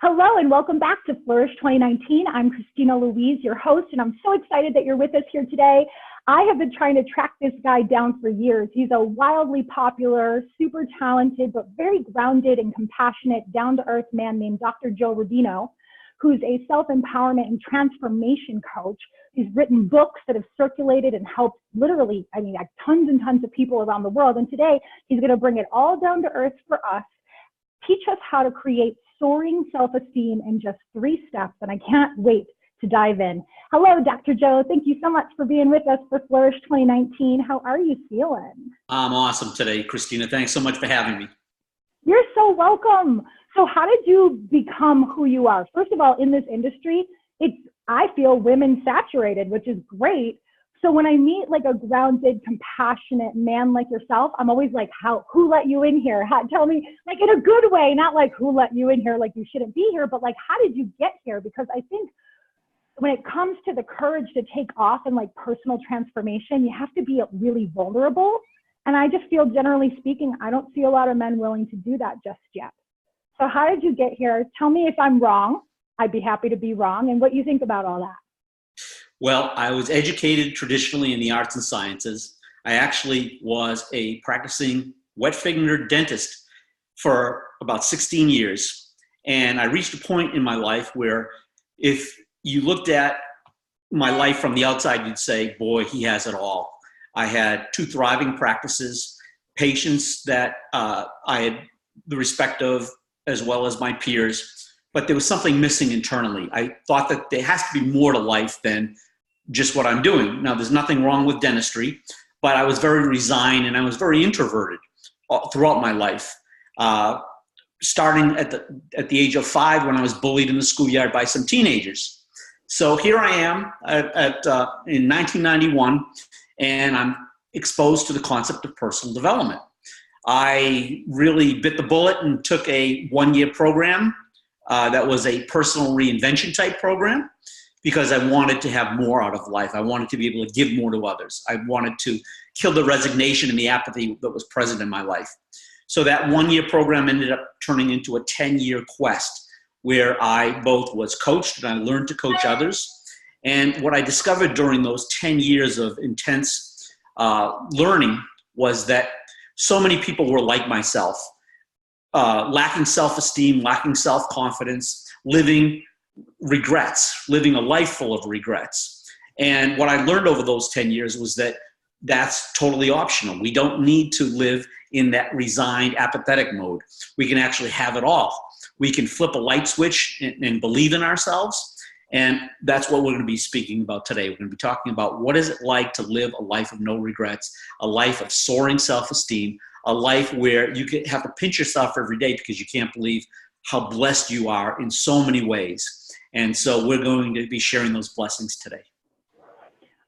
Hello and welcome back to Flourish 2019. I'm Christina Louise, your host, and I'm so excited that you're with us here today. I have been trying to track this guy down for years. He's a wildly popular, super talented, but very grounded and compassionate, down-to-earth man named Dr. Joe Rubino, who's a self-empowerment and transformation coach. He's written books that have circulated and helped literally, tons and tons of people around the world. And today, he's going to bring it all down to earth for us, teach us how to create soaring self-esteem in just 3 steps, and I can't wait to dive in. Hello, Dr. Joe. Thank you so much for being with us for Flourish 2019. How are you feeling? I'm awesome today, Christina. Thanks so much for having me. You're so welcome. So how did you become who you are? First of all, in this industry, I feel women saturated, which is great. So when I meet like a grounded, compassionate man like yourself, I'm always like, who let you in here? Tell me, like in a good way, not like who let you in here, like you shouldn't be here, but like, how did you get here? Because I think when it comes to the courage to take off and like personal transformation, you have to be really vulnerable. And I just feel, generally speaking, I don't see a lot of men willing to do that just yet. So how did you get here? Tell me if I'm wrong. I'd be happy to be wrong, and what you think about all that. Well, I was educated traditionally in the arts and sciences. I actually was a practicing wet finger dentist for about 16 years. And I reached a point in my life where if you looked at my life from the outside, you'd say, boy, he has it all. I had 2 thriving practices, patients that I had the respect of, as well as my peers. But there was something missing internally. I thought that there has to be more to life than just what I'm doing. Now, there's nothing wrong with dentistry, but I was very resigned and I was very introverted throughout my life. Starting at the age of 5 when I was bullied in the schoolyard by some teenagers. So here I am in 1991, and I'm exposed to the concept of personal development. I really bit the bullet and took a 1-year program that was a personal reinvention type program, because I wanted to have more out of life. I wanted to be able to give more to others. I wanted to kill the resignation and the apathy that was present in my life. So that 1-year program ended up turning into a 10-year quest where I both was coached and I learned to coach others. And what I discovered during those 10 years of intense learning was that so many people were like myself, lacking self-esteem, lacking self-confidence, living a life full of regrets. And what I learned over those 10 years was that that's totally optional. We don't need to live in that resigned, apathetic mode. We can actually have it all. We can flip a light switch and believe in ourselves. And that's what we're going to be speaking about today. We're going to be talking about what is it like to live a life of no regrets, a life of soaring self-esteem, a life where you can have to pinch yourself every day because you can't believe how blessed you are in so many ways. And so we're going to be sharing those blessings today.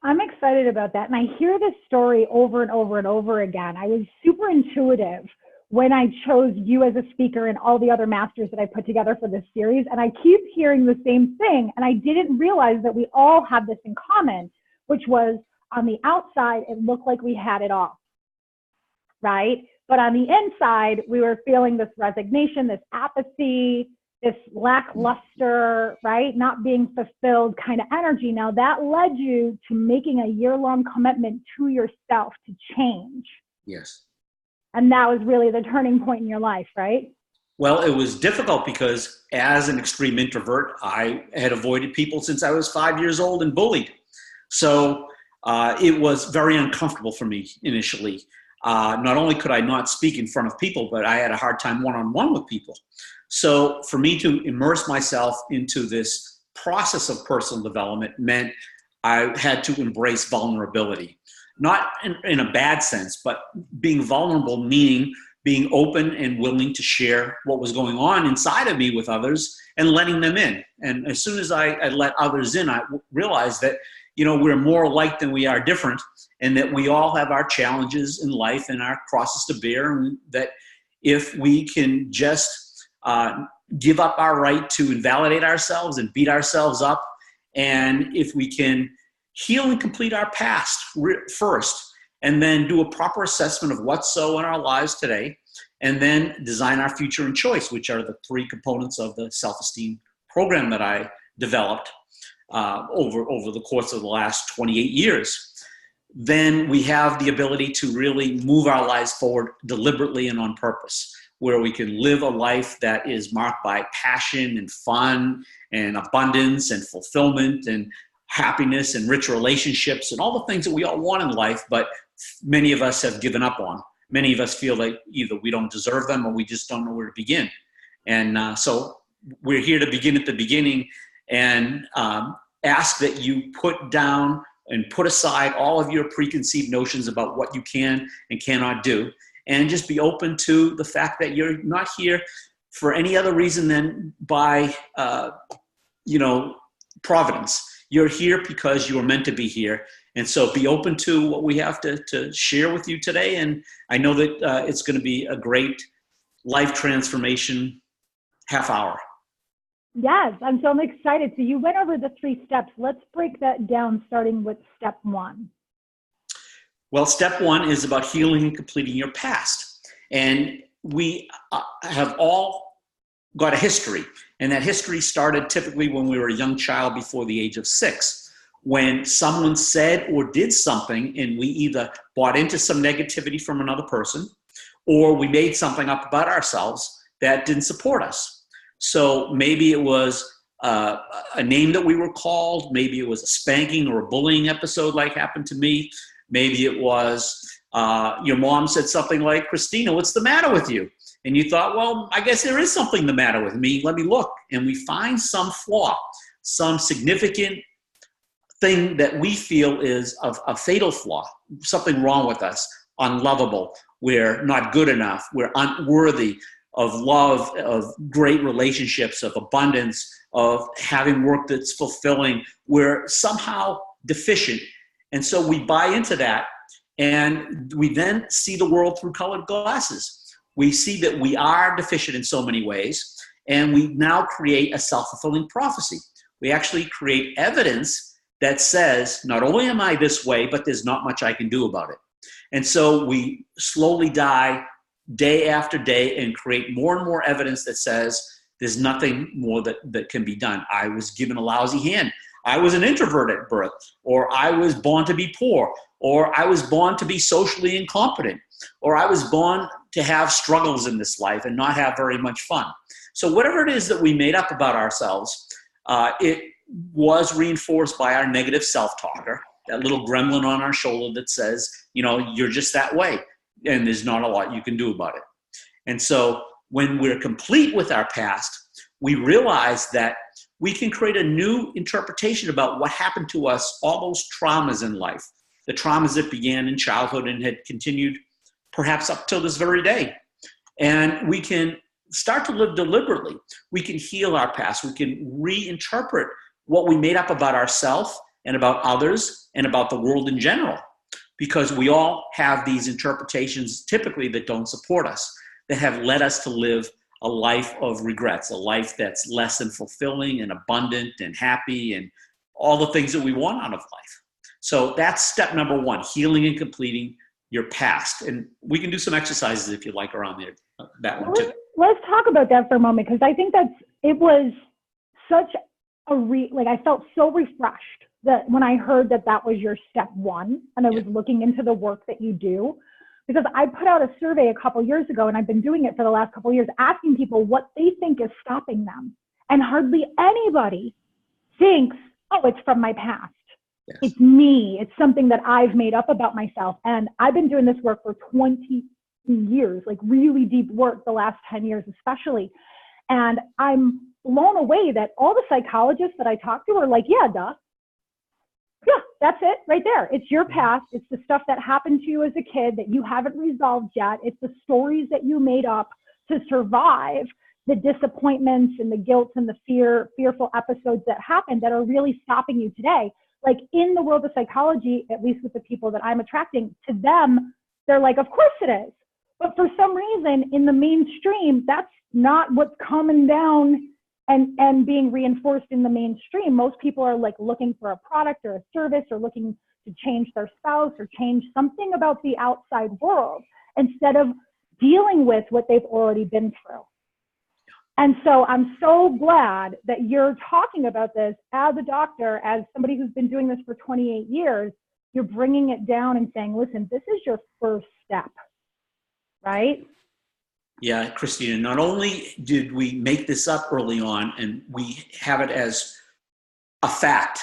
I'm excited about that. And I hear this story over and over and over again. I was super intuitive when I chose you as a speaker and all the other masters that I put together for this series. And I keep hearing the same thing. And I didn't realize that we all had this in common, which was on the outside, it looked like we had it all, right? But on the inside, we were feeling this resignation, this apathy, this lackluster, right? Not being fulfilled kind of energy. Now that led you to making a year-long commitment to yourself to change. Yes. And that was really the turning point in your life, right? Well, it was difficult because as an extreme introvert, I had avoided people since I was 5 years old and bullied. So it was very uncomfortable for me initially. Not only could I not speak in front of people, but I had a hard time one-on-one with people. So for me to immerse myself into this process of personal development meant I had to embrace vulnerability. Not in a bad sense, but being vulnerable, meaning being open and willing to share what was going on inside of me with others and letting them in. And as soon as I let others in, I realized that, we're more alike than we are different, and that we all have our challenges in life and our crosses to bear, and that if we can just give up our right to invalidate ourselves and beat ourselves up, and if we can heal and complete our past first, and then do a proper assessment of what's so in our lives today, and then design our future and choice, which are the three components of the self-esteem program that I developed over the course of the last 28 years. Then we have the ability to really move our lives forward deliberately and on purpose, where we can live a life that is marked by passion and fun and abundance and fulfillment and happiness and rich relationships and all the things that we all want in life, but many of us have given up on. Many of us feel like either we don't deserve them or we just don't know where to begin. And so we're here to begin at the beginning and ask that you put down and put aside all of your preconceived notions about what you can and cannot do, and just be open to the fact that you're not here for any other reason than by, providence. You're here because you were meant to be here. And so be open to what we have to share with you today. And I know that it's going to be a great life transformation half hour. Yes, I'm excited. So you went over the 3 steps. Let's break that down, starting with step 1. Well, step 1 is about healing and completing your past. And we have all got a history. And that history started typically when we were a young child before the age of 6, when someone said or did something and we either bought into some negativity from another person or we made something up about ourselves that didn't support us. So maybe it was a name that we were called. Maybe it was a spanking or a bullying episode like happened to me. Maybe it was your mom said something like, "Christina, what's the matter with you?" And you thought, well, I guess there is something the matter with me. Let me look. And we find some flaw, some significant thing that we feel is a fatal flaw, something wrong with us, unlovable. We're not good enough. We're unworthy of love, of great relationships, of abundance, of having work that's fulfilling. We're somehow deficient. And so we buy into that, and we then see the world through colored glasses. We see that we are deficient in so many ways, and we now create a self-fulfilling prophecy. We actually create evidence that says, not only am I this way, but there's not much I can do about it. And so we slowly die day after day and create more and more evidence that says there's nothing more that can be done. I was given a lousy hand. I was an introvert at birth, or I was born to be poor, or I was born to be socially incompetent, or I was born to have struggles in this life and not have very much fun. So whatever it is that we made up about ourselves, it was reinforced by our negative self-talker, that little gremlin on our shoulder that says, you're just that way, and there's not a lot you can do about it. And so when we're complete with our past, we realize that we can create a new interpretation about what happened to us, all those traumas in life, the traumas that began in childhood and had continued perhaps up till this very day. And we can start to live deliberately. We can heal our past. We can reinterpret what we made up about ourselves and about others and about the world in general, because we all have these interpretations typically that don't support us, that have led us to live a life of regrets, a life that's less than fulfilling and abundant and happy and all the things that we want out of life. So that's step number 1, healing and completing your past. And we can do some exercises if you like around there, that one too. Let's talk about that for a moment, because I think it was such I felt so refreshed that when I heard that was your step 1, and I was looking into the work that you do, because I put out a survey a couple years ago, and I've been doing it for the last couple of years, asking people what they think is stopping them. And hardly anybody thinks, oh, it's from my past. Yes. It's me. It's something that I've made up about myself. And I've been doing this work for 20 years, like really deep work the last 10 years especially. And I'm blown away that all the psychologists that I talk to are like, yeah, duh. Yeah, that's it right there. It's your past. It's the stuff that happened to you as a kid that you haven't resolved yet. It's the stories that you made up to survive the disappointments and the guilt and the fearful episodes that happened that are really stopping you today. Like in the world of psychology, at least with the people that I'm attracting, to them, they're like, of course it is. But for some reason in the mainstream, that's not what's coming down and being reinforced in the mainstream. Most people are like looking for a product or a service or looking to change their spouse or change something about the outside world instead of dealing with what they've already been through. And so I'm so glad that you're talking about this as a doctor, as somebody who's been doing this for 28 years. You're bringing it down and saying, listen, this is your first step, right? Yeah, Christina, not only did we make this up early on and we have it as a fact,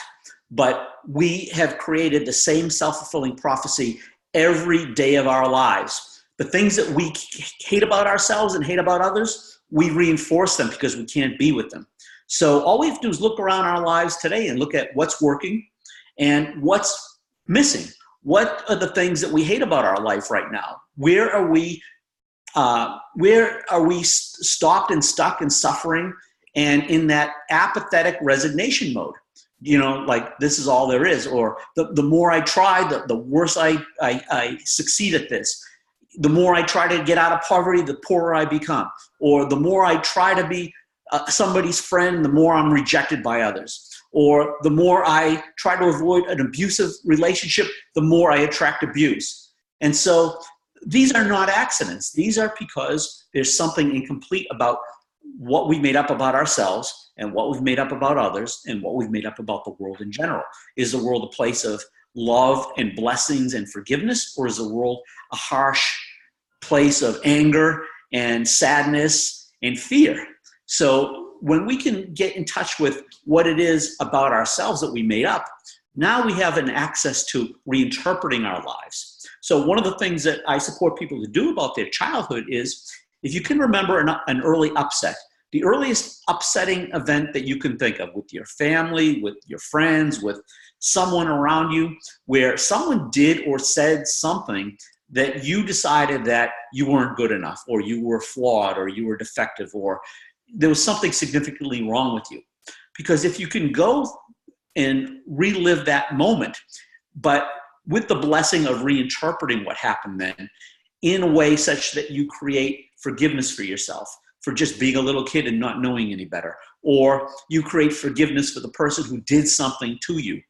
but we have created the same self-fulfilling prophecy every day of our lives. The things that we hate about ourselves and hate about others, we reinforce them because we can't be with them. So all we have to do is look around our lives today and look at what's working and what's missing. What are the things that we hate about our life right now? Where are we stopped and stuck and suffering and in that apathetic resignation mode? Like this is all there is, or the more I try, the worse I succeed at this. The more I try to get out of poverty, the poorer I become. Or the more I try to be somebody's friend, the more I'm rejected by others. Or the more I try to avoid an abusive relationship, the more I attract abuse. And so these are not accidents. These are because there's something incomplete about what we made up about ourselves and what we've made up about others and what we've made up about the world in general. Is the world a place of love and blessings and forgiveness, or is the world a harsh place of anger and sadness and fear? So when we can get in touch with what it is about ourselves that we made up, now we have an access to reinterpreting our lives. So one of the things that I support people to do about their childhood is, if you can remember an early upset, the earliest upsetting event that you can think of with your family, with your friends, with someone around you, where someone did or said something that you decided that you weren't good enough, or you were flawed, or you were defective, or there was something significantly wrong with you. Because if you can go and relive that moment, but with the blessing of reinterpreting what happened then in a way such that you create forgiveness for yourself for just being a little kid and not knowing any better, or you create forgiveness for the person who did something to you,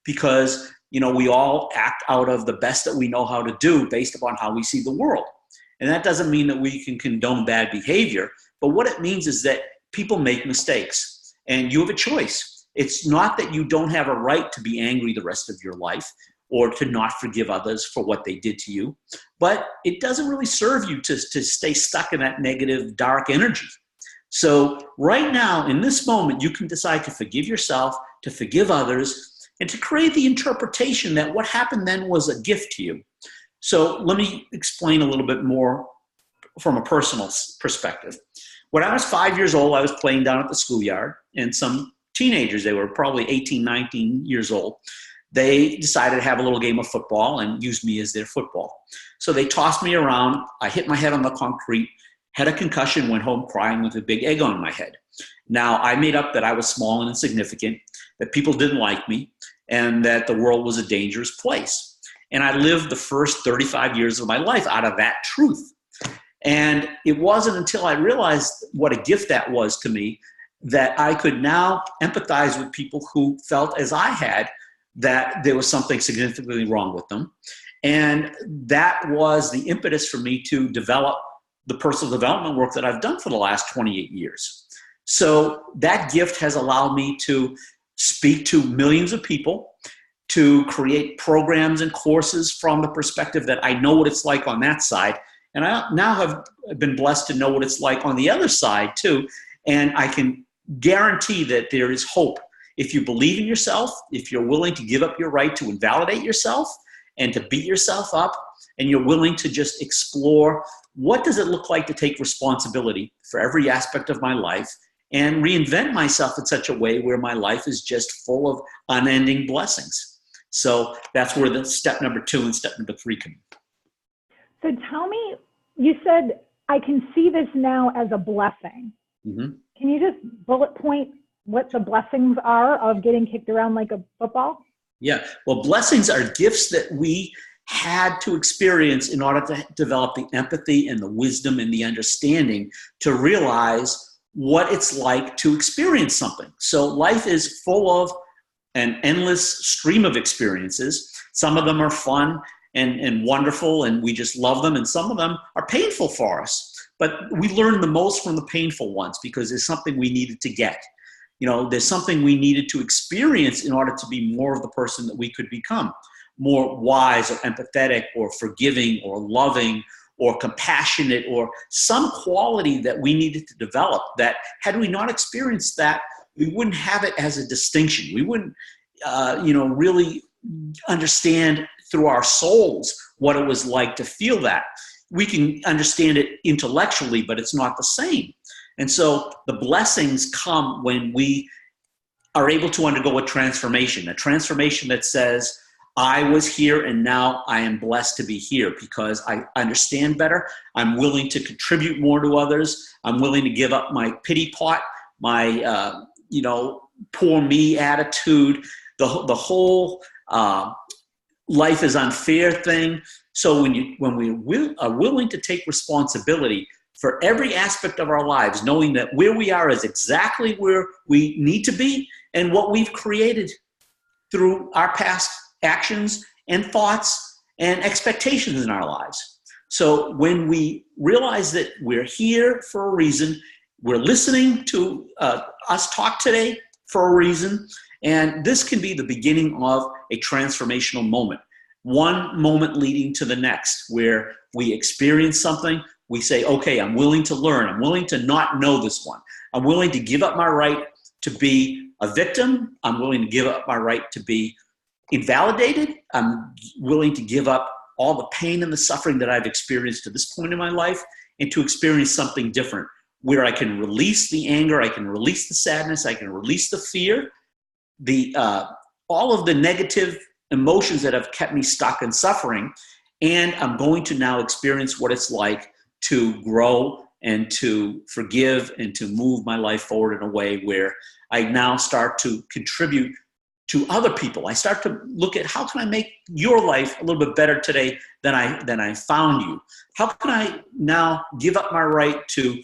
because we all act out of the best that we know how to do based upon how we see the world. And that doesn't mean that we can condone bad behavior, but what it means is that people make mistakes and you have a choice. It's not that you don't have a right to be angry the rest of your life or to not forgive others for what they did to you, but it doesn't really serve you to stay stuck in that negative, dark energy. So right now, in this moment, you can decide to forgive yourself, to forgive others, and to create the interpretation that what happened then was a gift to you. So let me explain a little bit more from a personal perspective. When I was 5 years old, I was playing down at the schoolyard, and some teenagers, they were probably 18, 19 years old, they decided to have a little game of football and use me as their football. So they tossed me around. I hit my head on the concrete, had a concussion, went home crying with a big egg on my head. Now, I made up that I was small and insignificant, that people didn't like me, and that the world was a dangerous place. And I lived the first 35 years of my life out of that truth. And it wasn't until I realized what a gift that was to me that I could now empathize with people who felt as I had, that there was something significantly wrong with them. And that was the impetus for me to develop the personal development work that I've done for the last 28 years. So that gift has allowed me to speak to millions of people, to create programs and courses from the perspective that I know what it's like on that side. And I now have been blessed to know what it's like on the other side too. And I can guarantee that there is hope. If you believe in yourself, if you're willing to give up your right to invalidate yourself and to beat yourself up, and you're willing to just explore what does it look like to take responsibility for every aspect of my life and reinvent myself in such a way where my life is just full of unending blessings. So that's where the step number 2 and step number 3 come in. So tell me, you said, I can see this now as a blessing. Mm-hmm. Can you just bullet point what the blessings are of getting kicked around like a football? Yeah, well, blessings are gifts that we had to experience in order to develop the empathy and the wisdom and the understanding to realize what it's like to experience something. So life is full of an endless stream of experiences. Some of them are fun and wonderful, and we just love them. And some of them are painful for us. But we learn the most from the painful ones because it's something we needed to get. There's something we needed to experience in order to be more of the person that we could become. More wise or empathetic or forgiving or loving or compassionate, or some quality that we needed to develop that had we not experienced that, we wouldn't have it as a distinction. We wouldn't, really understand through our souls what it was like to feel that. We can understand it intellectually, but it's not the same. And so the blessings come when we are able to undergo a transformation that says, I was here and now I am blessed to be here because I understand better. I'm willing to contribute more to others. I'm willing to give up my pity pot, my, poor me attitude, the whole life is unfair thing. So when we are willing to take responsibility for every aspect of our lives, knowing that where we are is exactly where we need to be and what we've created through our past actions and thoughts and expectations in our lives. So when we realize that we're here for a reason, we're listening to us talk today for a reason, and this can be the beginning of a transformational moment. One moment leading to the next, where we experience something, we say, okay, I'm willing to learn. I'm willing to not know this one. I'm willing to give up my right to be a victim. I'm willing to give up my right to be invalidated. I'm willing to give up all the pain and the suffering that I've experienced to this point in my life and to experience something different where I can release the anger, I can release the sadness, I can release the fear, all of the negative emotions that have kept me stuck and suffering. And I'm going to now experience what it's like to grow and to forgive and to move my life forward in a way where I now start to contribute to other people. I start to look at how can I make your life a little bit better today than I found you? How can I now give up my right to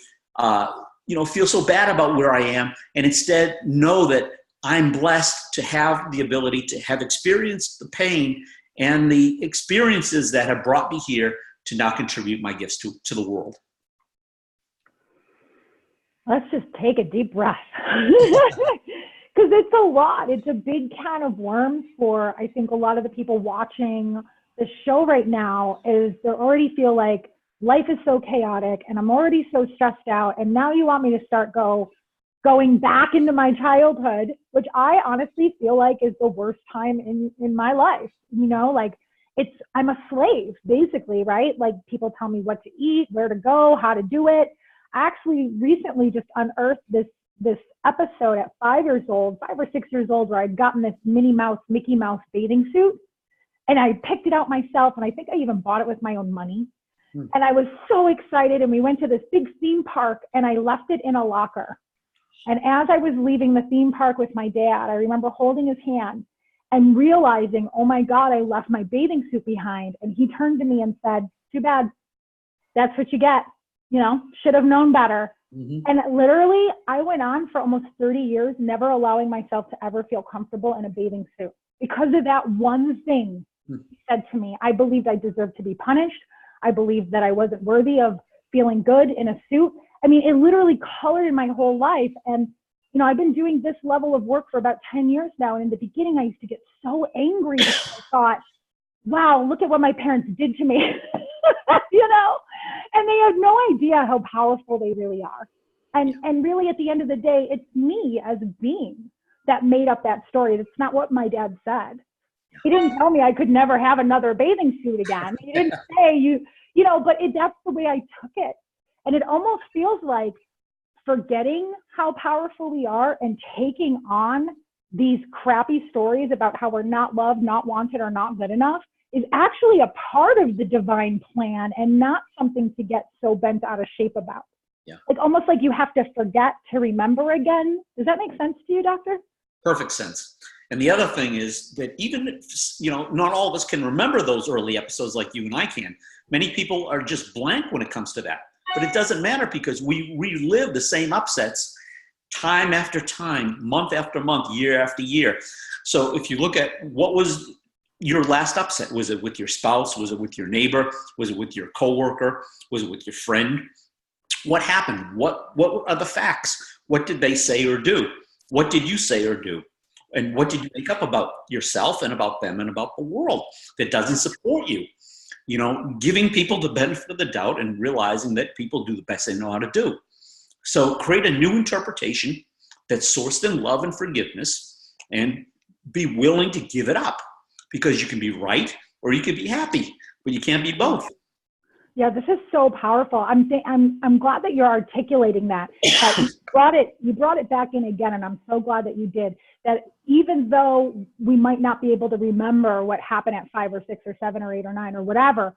feel so bad about where I am and instead know that I'm blessed to have the ability to have experienced the pain and the experiences that have brought me here to now contribute my gifts to the world. Let's just take a deep breath. Because it's a lot. It's a big can of worms for, I think, a lot of the people watching the show right now. Is they already feel like life is so chaotic and I'm already so stressed out. And now you want me to start going back into my childhood, which I honestly feel like is the worst time in my life. I'm a slave, basically, right? Like people tell me what to eat, where to go, how to do it. I actually recently just unearthed this episode at 5 or 6 years old, where I'd gotten this Mickey Mouse bathing suit, and I picked it out myself, and I think I even bought it with my own money. And I was so excited, and we went to this big theme park, and I left it in a locker. And as I was leaving the theme park with my dad, I remember holding his hand and realizing, oh my God, I left my bathing suit behind. And he turned to me and said, too bad, that's what you get, should have known better. Mm-hmm. And literally, I went on for almost 30 years, never allowing myself to ever feel comfortable in a bathing suit because of that one thing he said to me. I believed I deserved to be punished. I believed that I wasn't worthy of feeling good in a suit. I mean, it literally colored my whole life. And, I've been doing this level of work for about 10 years now. And in the beginning, I used to get so angry because I thought, wow, look at what my parents did to me, and they have no idea how powerful they really are. And really, at the end of the day, it's me as a being that made up that story. That's not what my dad said. He didn't tell me I could never have another bathing suit again. He didn't say but that's the way I took it. And it almost feels like forgetting how powerful we are and taking on these crappy stories about how we're not loved, not wanted, or not good enough is actually a part of the divine plan and not something to get so bent out of shape about. Yeah. Like almost like you have to forget to remember again. Does that make sense to you, Doctor? Perfect sense. And the other thing is that even if, not all of us can remember those early episodes like you and I can. Many people are just blank when it comes to that. But it doesn't matter because we relive the same upsets time after time, month after month, year after year. So if you look at what was your last upset? Was it with your spouse? Was it with your neighbor? Was it with your coworker? Was it with your friend? What happened? What are the facts? What did they say or do? What did you say or do? And what did you make up about yourself and about them and about the world that doesn't support you? You know, giving people the benefit of the doubt and realizing that people do the best they know how to do. So create a new interpretation that's sourced in love and forgiveness, and be willing to give it up, because you can be right or you can be happy, but you can't be both. Yeah, this is so powerful. I'm glad that you're articulating that. You brought it back in again, and I'm so glad that you did. That even though we might not be able to remember what happened at 5 or 6 or 7 or 8 or 9 or whatever,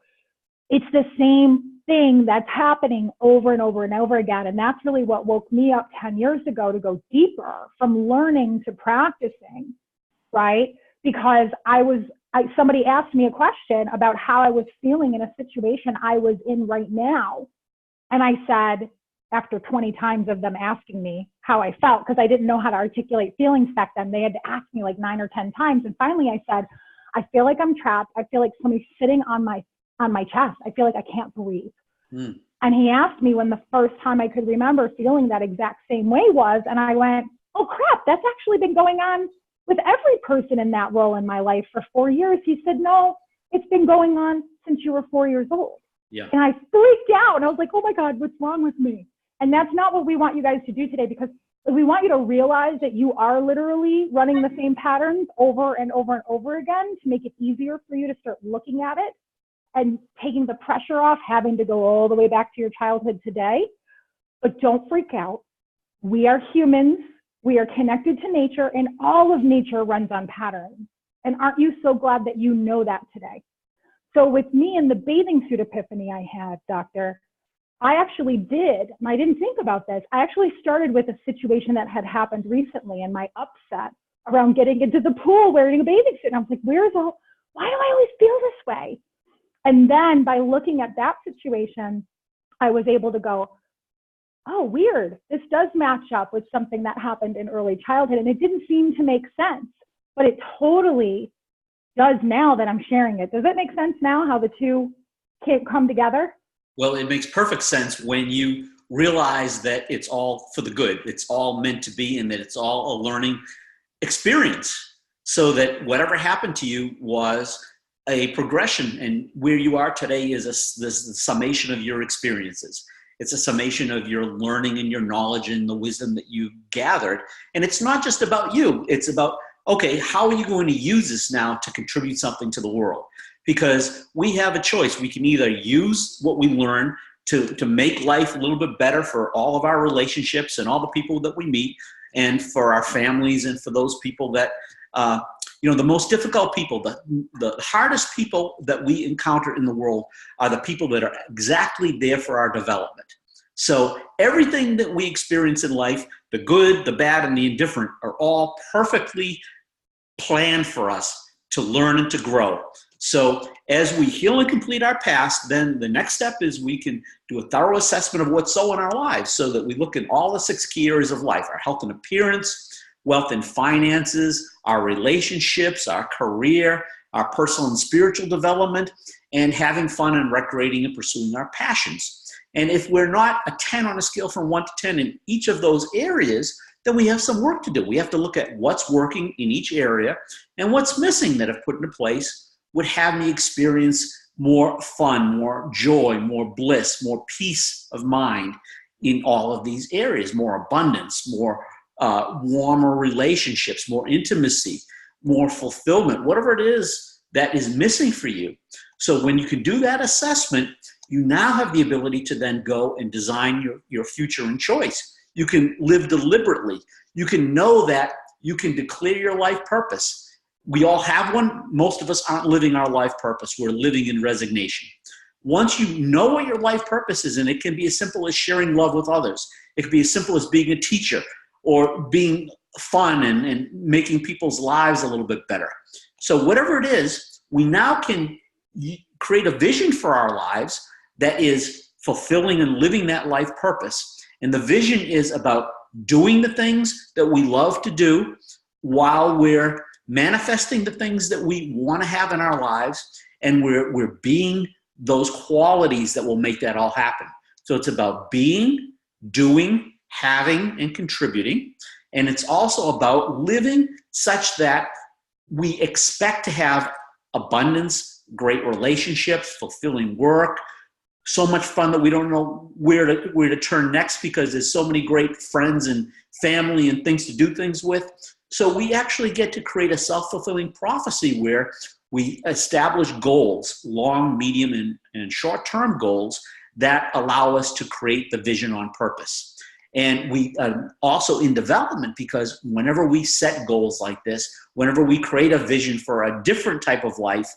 it's the same thing that's happening over and over and over again. And that's really what woke me up 10 years ago to go deeper from learning to practicing, right? Because somebody asked me a question about how I was feeling in a situation I was in right now. And I said, after 20 times of them asking me how I felt, because I didn't know how to articulate feelings back then, they had to ask me like 9 or 10 times. And finally I said, I feel like I'm trapped. I feel like somebody's sitting on my chest. I feel like I can't breathe. And he asked me when the first time I could remember feeling that exact same way was, and I went, oh crap, that's actually been going on with every person in that role in my life for 4 years. He said, no, it's been going on since you were 4 years old. Yeah. And I freaked out, and I was like, oh my God, what's wrong with me? And that's not what we want you guys to do today, because we want you to realize that you are literally running the same patterns over and over and over again to make it easier for you to start looking at it and taking the pressure off having to go all the way back to your childhood today. But don't freak out. We are humans. We are connected to nature, and all of nature runs on patterns. And aren't you so glad that you know that today? So with me and the bathing suit epiphany I had, doctor, I actually did, and I didn't think about this, I actually started with a situation that had happened recently and my upset around getting into the pool wearing a bathing suit. And I was like, why do I always feel this way? And then by looking at that situation, I was able to go, oh, weird. This does match up with something that happened in early childhood. And it didn't seem to make sense, but it totally does now that I'm sharing it. Does it make sense now how the two can't come together? Well, it makes perfect sense when you realize that it's all for the good. It's all meant to be, and that it's all a learning experience, so that whatever happened to you was a progression, and where you are today is the summation of your experiences. It's a summation of your learning and your knowledge and the wisdom that you've gathered. And it's not just about you. It's about, okay, how are you going to use this now to contribute something to the world? Because we have a choice. We can either use what we learn to make life a little bit better for all of our relationships and all the people that we meet, and for our families, and for those people that, the most difficult people, the hardest people that we encounter in the world are the people that are exactly there for our development. So everything that we experience in life, the good, the bad, and the indifferent, are all perfectly planned for us to learn and to grow. So as we heal and complete our past, then the next step is we can do a thorough assessment of what's so in our lives, so that we look at all the 6 key areas of life: our health and appearance, wealth and finances, our relationships, our career, our personal and spiritual development, and having fun and recreating and pursuing our passions. And if we're not a 10 on a scale from 1 to 10 in each of those areas, then we have some work to do. We have to look at what's working in each area and what's missing that if put into place would have me experience more fun, more joy, more bliss, more peace of mind in all of these areas, more abundance, more warmer relationships, more intimacy, more fulfillment, whatever it is that is missing for you. So when you can do that assessment, you now have the ability to then go and design your future and choice. You can live deliberately. You can know that you can declare your life purpose. We all have one. Most of us aren't living our life purpose. We're living in resignation. Once you know what your life purpose is, and it can be as simple as sharing love with others. It can be as simple as being a teacher, or being fun and making people's lives a little bit better. So whatever it is, we now can create a vision for our lives that is fulfilling and living that life purpose. And the vision is about doing the things that we love to do while we're manifesting the things that we want to have in our lives, and we're being those qualities that will make that all happen. So it's about being, doing, having, and contributing. And it's also about living such that we expect to have abundance, great relationships, fulfilling work, so much fun that we don't know where to turn next because there's so many great friends and family and things to do things with. So we actually get to create a self-fulfilling prophecy where we establish goals, long, medium, and short-term goals that allow us to create the vision on purpose. And we also in development, because whenever we set goals like this, whenever we create a vision for a different type of life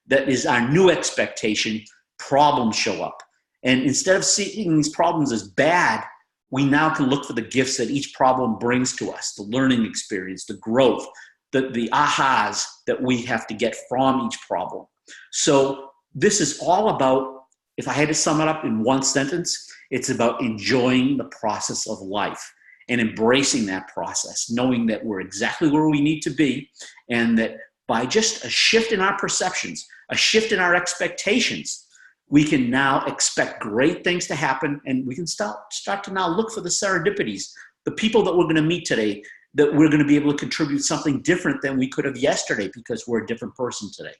that is our new expectation, problems show up. And instead of seeing these problems as bad, we now can look for the gifts that each problem brings to us, the learning experience, the growth, the ahas that we have to get from each problem. So this is all about, if I had to sum it up in one sentence, it's about enjoying the process of life and embracing that process, knowing that we're exactly where we need to be, and that by just a shift in our perceptions, a shift in our expectations, we can now expect great things to happen, and we can start to now look for the serendipities, the people that we're going to meet today, that we're going to be able to contribute something different than we could have yesterday because we're a different person today.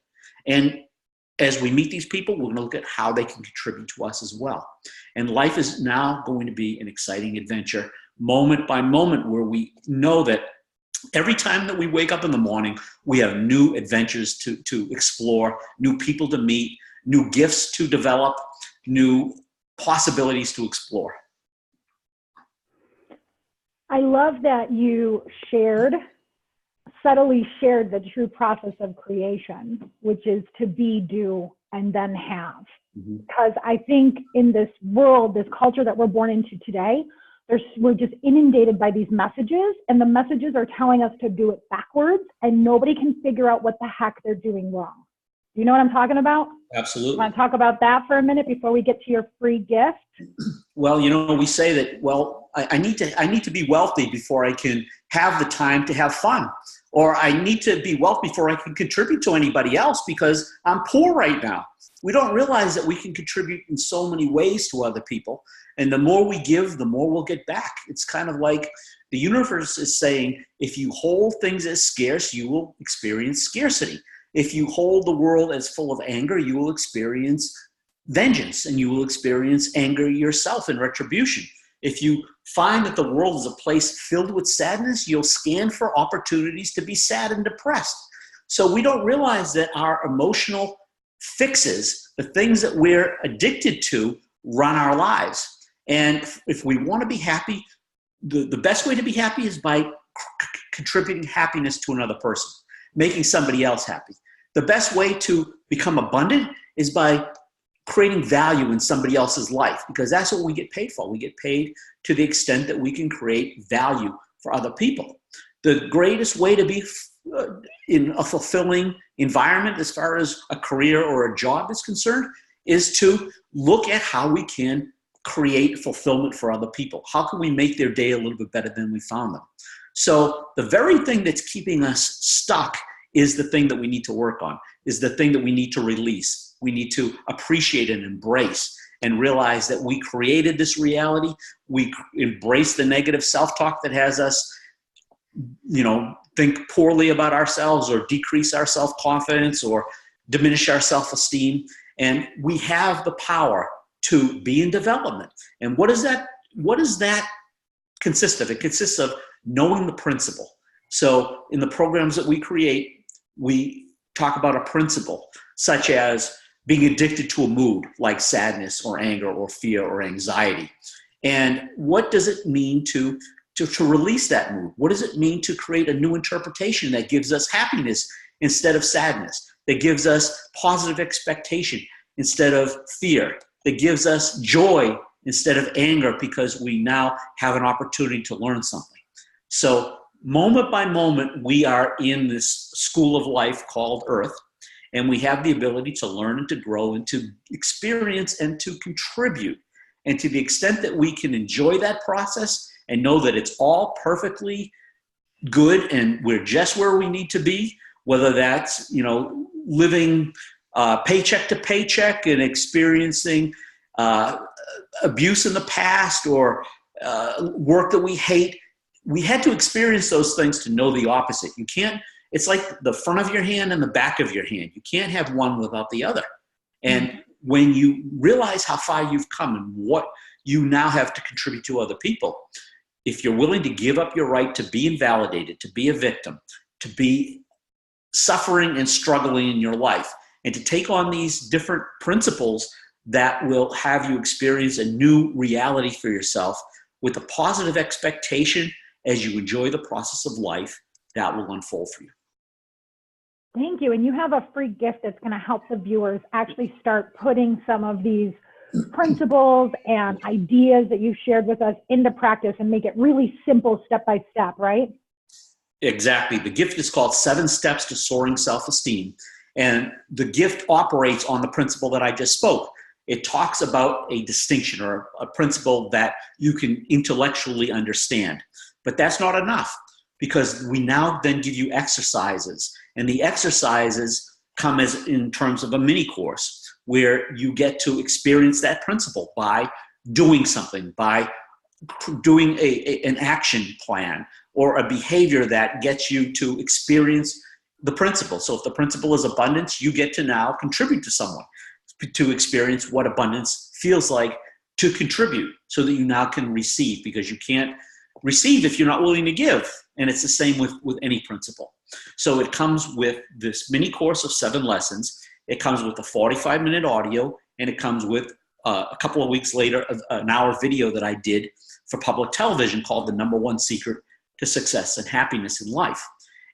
And as we meet these people, we're going to look at how they can contribute to us as well. And life is now going to be an exciting adventure, moment by moment, where we know that every time that we wake up in the morning, we have new adventures to explore, new people to meet, new gifts to develop, new possibilities to explore. I love that you subtly shared the true process of creation, which is to be, do, and then have. Because I think in this world, this culture that we're born into today, we're just inundated by these messages, and the messages are telling us to do it backwards, and nobody can figure out what the heck they're doing wrong. Do you know what I'm talking about? Absolutely. Want to talk about that for a minute before we get to your free gift? Well, we say that, well, I need to be wealthy before I can have the time to have fun. Or I need to be wealthy before I can contribute to anybody else because I'm poor right now. We don't realize that we can contribute in so many ways to other people. And the more we give, the more we'll get back. It's kind of like the universe is saying, if you hold things as scarce, you will experience scarcity. If you hold the world as full of anger, you will experience vengeance, and you will experience anger yourself and retribution. If you find that the world is a place filled with sadness, you'll scan for opportunities to be sad and depressed. So we don't realize that our emotional fixes, the things that we're addicted to, run our lives. And if we want to be happy, the best way to be happy is by contributing happiness to another person, making somebody else happy. The best way to become abundant is by creating value in somebody else's life, because that's what we get paid for. We get paid to the extent that we can create value for other people. The greatest way to be in a fulfilling environment as far as a career or a job is concerned is to look at how we can create fulfillment for other people. How can we make their day a little bit better than we found them? So the very thing that's keeping us stuck is the thing that we need to work on, is the thing that we need to release. We need to appreciate and embrace and realize that we created this reality. We embrace the negative self-talk that has us, think poorly about ourselves or decrease our self-confidence or diminish our self-esteem. And we have the power to be in development. And what does that consist of? It consists of knowing the principle. So in the programs that we create, we talk about a principle such as being addicted to a mood like sadness or anger or fear or anxiety. And what does it mean to release that mood? What does it mean to create a new interpretation that gives us happiness instead of sadness, that gives us positive expectation instead of fear, that gives us joy instead of anger because we now have an opportunity to learn something? So moment by moment, we are in this school of life called Earth, and we have the ability to learn and to grow and to experience and to contribute. And to the extent that we can enjoy that process and know that it's all perfectly good and we're just where we need to be, whether that's, living paycheck to paycheck and experiencing abuse in the past, or work that we hate. We had to experience those things to know the opposite. You can't, it's like the front of your hand and the back of your hand. You can't have one without the other. And when you realize how far you've come and what you now have to contribute to other people, if you're willing to give up your right to be invalidated, to be a victim, to be suffering and struggling in your life, and to take on these different principles that will have you experience a new reality for yourself with a positive expectation as you enjoy the process of life, that will unfold for you. Thank you. And you have a free gift that's going to help the viewers actually start putting some of these principles and ideas that you've shared with us into practice and make it really simple step by step, right? Exactly. The gift is called 7 Steps to Soaring Self-Esteem. And the gift operates on the principle that I just spoke. It talks about a distinction or a principle that you can intellectually understand. But that's not enough, because we now then give you exercises. And the exercises come as in terms of a mini course where you get to experience that principle by doing something, by doing an action plan or a behavior that gets you to experience the principle. So if the principle is abundance, you get to now contribute to someone to experience what abundance feels like to contribute, so that you now can receive, because you can't receive if you're not willing to give. And it's the same with any principle. So it comes with this mini course of 7 lessons. It comes with a 45-minute audio, and it comes with a couple of weeks later, an hour video that I did for public television called The #1 Secret to Success and Happiness in Life.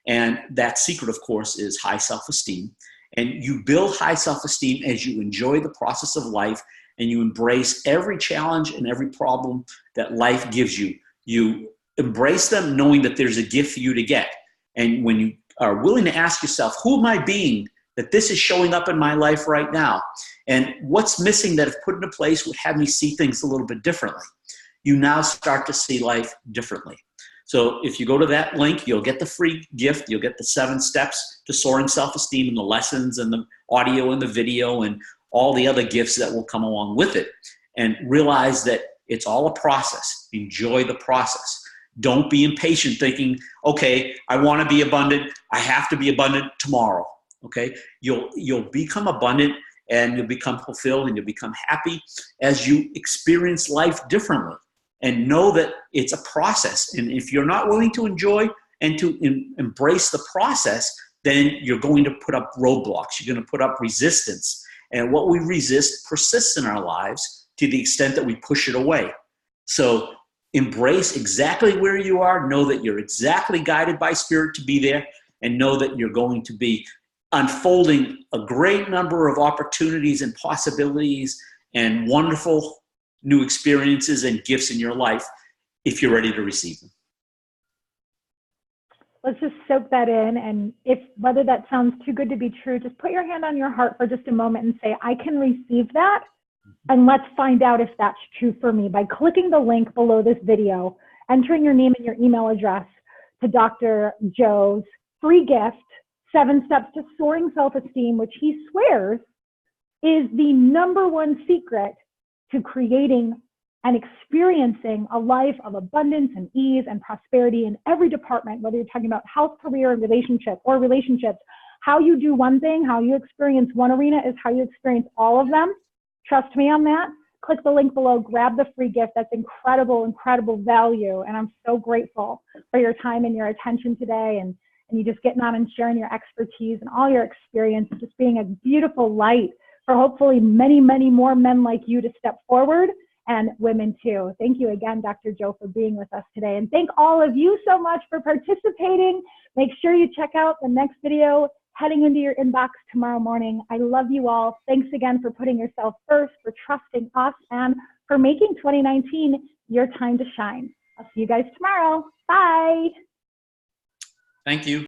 And that secret, of course, is high self-esteem. And you build high self-esteem as you enjoy the process of life and you embrace every challenge and every problem that life gives you. You embrace them knowing that there's a gift for you to get. And when you are willing to ask yourself, who am I being that this is showing up in my life right now? And what's missing that if put into place would have me see things a little bit differently? You now start to see life differently. So if you go to that link, you'll get the free gift. You'll get the 7 steps to soaring self-esteem and the lessons and the audio and the video and all the other gifts that will come along with it. And realize that it's all a process. Enjoy the process. Don't be impatient thinking, okay, I want to be abundant. I have to be abundant tomorrow. Okay, you'll become abundant and you'll become fulfilled and you'll become happy as you experience life differently. And know that it's a process. And if you're not willing to enjoy and to embrace the process, then you're going to put up roadblocks. You're going to put up resistance. And what we resist persists in our lives to the extent that we push it away. So embrace exactly where you are. Know that you're exactly guided by Spirit to be there. And know that you're going to be unfolding a great number of opportunities and possibilities and wonderful new experiences and gifts in your life if you're ready to receive them. Let's just soak that in. And if whether that sounds too good to be true, just put your hand on your heart for just a moment and say, I can receive that. And let's find out if that's true for me by clicking the link below this video, entering your name and your email address to Dr. Joe's free gift, 7 Steps to Soaring Self-Esteem, which he swears is the #1 secret to creating and experiencing a life of abundance and ease and prosperity in every department, whether you're talking about health, career, and relationships. How you do one thing, how you experience one arena is how you experience all of them. Trust me on that. Click the link below, grab the free gift. That's incredible, incredible value. And I'm so grateful for your time and your attention today and you just getting on and sharing your expertise and all your experience, just being a beautiful light for hopefully many, many more men like you to step forward, and women too. Thank you again, Dr. Joe, for being with us today. And thank all of you so much for participating. Make sure you check out the next video heading into your inbox tomorrow morning. I love you all. Thanks again for putting yourself first, for trusting us, and for making 2019 your time to shine. I'll see you guys tomorrow. Bye. Thank you.